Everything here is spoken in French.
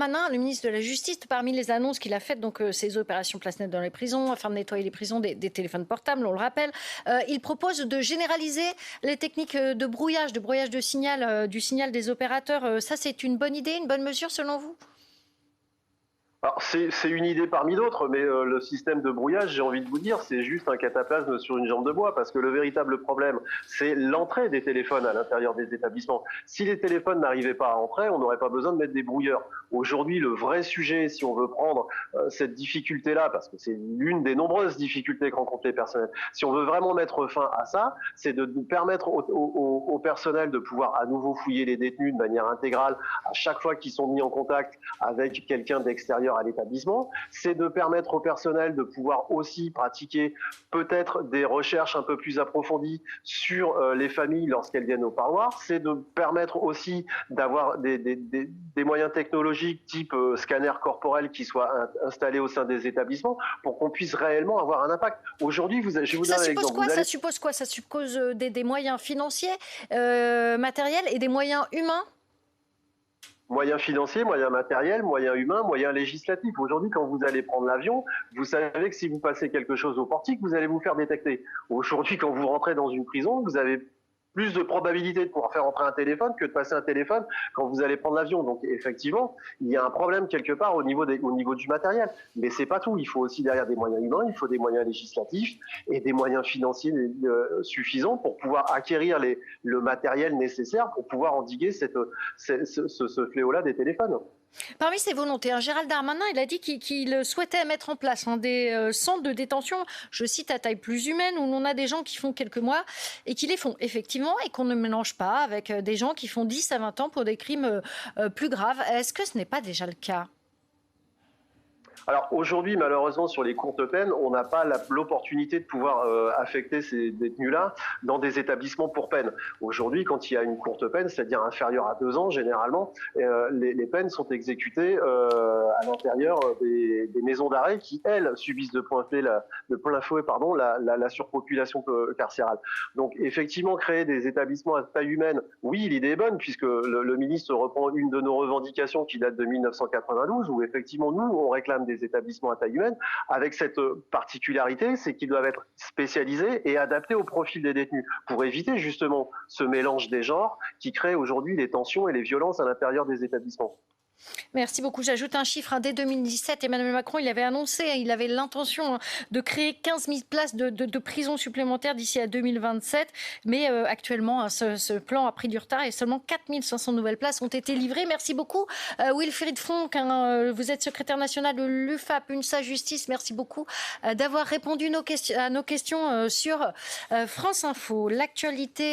Le ministre de la Justice, parmi les annonces qu'il a faites, donc ces opérations place nette dans les prisons, afin de nettoyer les prisons des téléphones portables, on le rappelle, il propose de généraliser les techniques de brouillage de signal, du signal des opérateurs. Ça, c'est une bonne idée, une bonne mesure selon vous? Alors c'est une idée parmi d'autres, mais le système de brouillage, j'ai envie de vous dire, c'est juste un cataplasme sur une jambe de bois, parce que le véritable problème, c'est l'entrée des téléphones à l'intérieur des établissements. Si les téléphones n'arrivaient pas à entrer, on n'aurait pas besoin de mettre des brouilleurs. Aujourd'hui, le vrai sujet, si on veut prendre cette difficulté-là, parce que c'est l'une des nombreuses difficultés que rencontrent les personnels, si on veut vraiment mettre fin à ça, c'est de permettre au personnel de pouvoir à nouveau fouiller les détenus de manière intégrale à chaque fois qu'ils sont mis en contact avec quelqu'un d'extérieur à l'établissement, c'est de permettre au personnel de pouvoir aussi pratiquer peut-être des recherches un peu plus approfondies sur les familles lorsqu'elles viennent au parloir, c'est de permettre aussi d'avoir des moyens technologiques type scanner corporel qui soient installés au sein des établissements pour qu'on puisse réellement avoir un impact. Aujourd'hui, je vais vous donner un exemple. Ça suppose quoi? Ça suppose des moyens financiers, matériels et des moyens humains? Moyens financiers, moyens matériels, moyens humains, moyens législatifs. Aujourd'hui, quand vous allez prendre l'avion, vous savez que si vous passez quelque chose au portique, vous allez vous faire détecter. Aujourd'hui, quand vous rentrez dans une prison, vous avez plus de probabilité de pouvoir faire entrer un téléphone que de passer un téléphone quand vous allez prendre l'avion. Donc effectivement, il y a un problème quelque part au niveau du matériel. Mais c'est pas tout. Il faut aussi derrière des moyens humains, il faut des moyens législatifs et des moyens financiers suffisants pour pouvoir acquérir le matériel nécessaire pour pouvoir endiguer ce fléau-là des téléphones. Parmi ses volontés, Gérald Darmanin, il a dit qu'il souhaitait mettre en place des centres de détention, je cite, à taille plus humaine, où l'on a des gens qui font quelques mois et qui les font effectivement et qu'on ne mélange pas avec des gens qui font 10 à 20 ans pour des crimes plus graves. Est-ce que ce n'est pas déjà le cas ? Alors aujourd'hui, malheureusement, sur les courtes peines, on n'a pas l'opportunité de pouvoir affecter ces détenus-là dans des établissements pour peine. Aujourd'hui, quand il y a une courte peine, c'est-à-dire inférieure à 2 ans, généralement, les peines sont exécutées à l'intérieur des maisons d'arrêt qui, elles, subissent de plein fouet la surpopulation carcérale. Donc effectivement, créer des établissements à taille humaine, oui, l'idée est bonne, puisque le ministre reprend une de nos revendications qui date de 1992, où effectivement, nous, on réclame des établissements à taille humaine, avec cette particularité, c'est qu'ils doivent être spécialisés et adaptés au profil des détenus, pour éviter justement ce mélange des genres qui crée aujourd'hui les tensions et les violences à l'intérieur des établissements. Merci beaucoup. J'ajoute un chiffre. Dès 2017, Emmanuel Macron, il avait annoncé, il avait l'intention de créer 15 000 places de prison supplémentaires d'ici à 2027. Mais actuellement, ce plan a pris du retard et seulement 4 500 nouvelles places ont été livrées. Merci beaucoup. Wilfried Fonck, vous êtes secrétaire national de l'UFAP, UNSA Justice. Merci beaucoup d'avoir répondu à nos questions sur France Info. L'actualité.